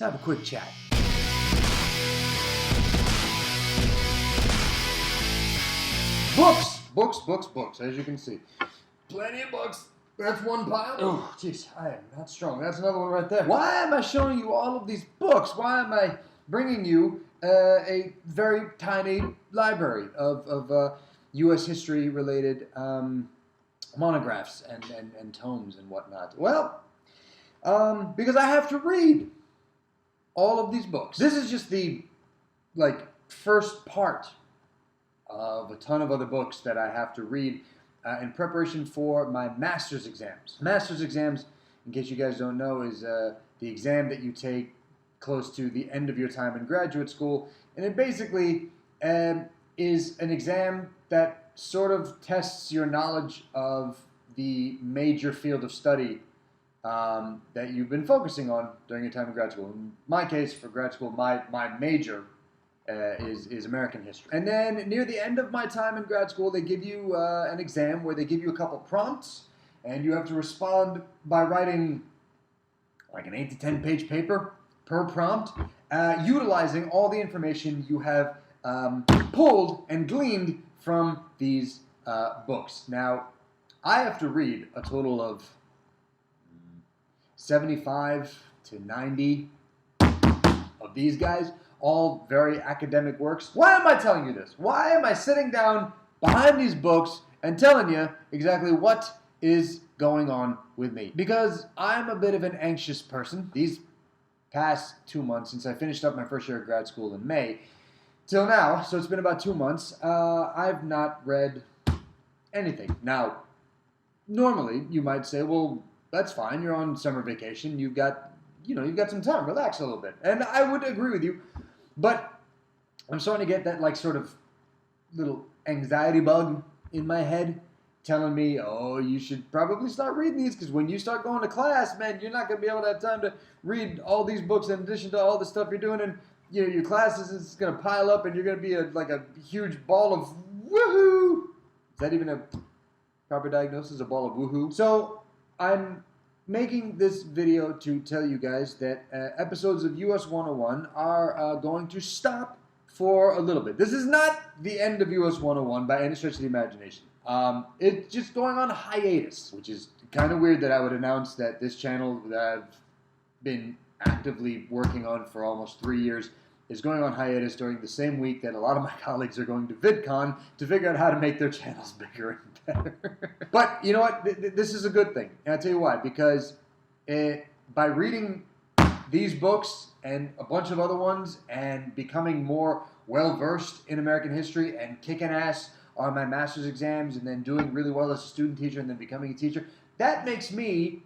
Let's have a quick chat. Books, as you can see. Plenty of books. That's one pile. Oh, jeez, I am not strong. That's another one right there. Why am I showing you all of these books? Why am I bringing you a very tiny library of U.S. history-related monographs and tomes and whatnot? Well, because I have to read all of these books. This is just the, first part of a ton of other books that I have to read in preparation for my master's exams. Master's exams, in case you guys don't know, is the exam that you take close to the end of your time in graduate school, and it basically is an exam that sort of tests your knowledge of the major field of study that you've been focusing on during your time in grad school. In my case, for grad school, my major is American history. And then near the end of my time in grad school, they give you an exam where they give you a couple prompts, and you have to respond by writing like an 8 to 10 page paper per prompt, utilizing all the information you have pulled and gleaned from these books. Now, I have to read a total of 75 to 90 of these guys, all very academic works. Why am I telling you this? Why am I sitting down behind these books and telling you exactly what is going on with me? Because I'm a bit of an anxious person. These past 2 months, since I finished up my first year of grad school in May, till now, so it's been about 2 months, I've not read anything. Now, normally you might say, well, that's fine, you're on summer vacation, you've got some time, relax a little bit. And I would agree with you, but I'm starting to get that sort of little anxiety bug in my head telling me, oh, you should probably start reading these, because when you start going to class, man, you're not going to be able to have time to read all these books in addition to all the stuff you're doing, and your classes is going to pile up, and you're going to be a huge ball of woohoo. Is that even a proper diagnosis, a ball of woohoo? So I'm making this video to tell you guys that episodes of US 101 are going to stop for a little bit. This is not the end of US 101 by any stretch of the imagination. It's just going on hiatus, which is kind of weird that I would announce that this channel that I've been actively working on for almost 3 years is going on hiatus during the same week that a lot of my colleagues are going to VidCon to figure out how to make their channels bigger and better. But you know what? This is a good thing. And I'll tell you why. Because by reading these books and a bunch of other ones and becoming more well-versed in American history and kicking ass on my master's exams and then doing really well as a student teacher and then becoming a teacher, that makes me,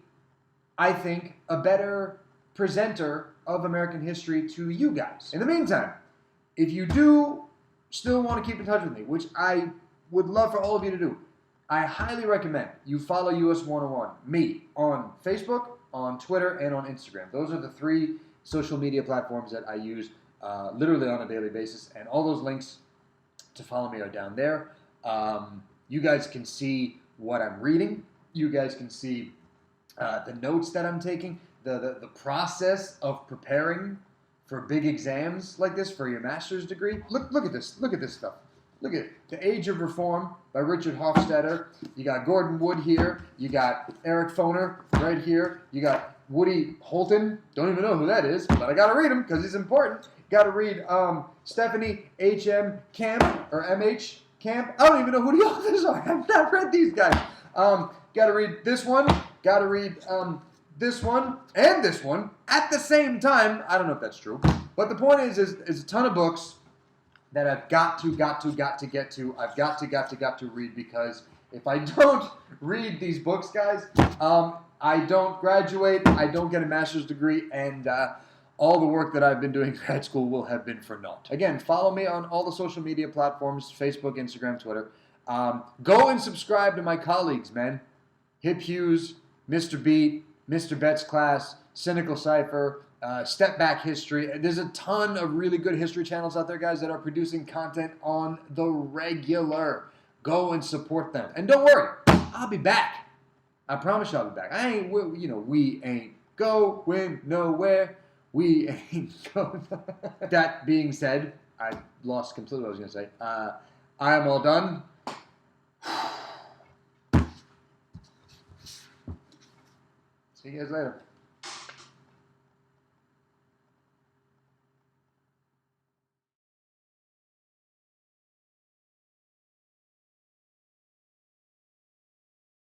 I think, a better presenter of American history to you guys. In the meantime, if you do still want to keep in touch with me, which I would love for all of you to do, I highly recommend you follow US 101, me, on Facebook, on Twitter, and on Instagram. Those are the 3 social media platforms that I use literally on a daily basis, and all those links to follow me are down there. You guys can see what I'm reading. You guys can see the notes that I'm taking. The process of preparing for big exams like this for your master's degree. Look at this. Look at this stuff. Look at it. The Age of Reform by Richard Hofstadter. You got Gordon Wood here. You got Eric Foner right here. You got Woody Holton. Don't even know who that is, but I got to read him because he's important. Got to read Stephanie H.M. Camp, or M.H. Camp. I don't even know who the authors are. I've not read these guys. Got to read this one. Got to read this one and this one at the same time. I don't know if that's true, but the point is a ton of books that I've got to get to. I've got to read, because if I don't read these books, guys, I don't graduate, I don't get a master's degree, and all the work that I've been doing in grad school will have been for naught. Again, follow me on all the social media platforms, Facebook, Instagram, Twitter. Go and subscribe to my colleagues, man. Hip Hughes, Mr. Beat, Mr. Betts Class, Cynical Cypher, Step Back History. There's a ton of really good history channels out there, guys, that are producing content on the regular. Go and support them. And don't worry, I'll be back. I promise you I'll be back. We ain't going nowhere. We ain't going. That being said, I lost completely what I was going to say. I am all done. See you guys later.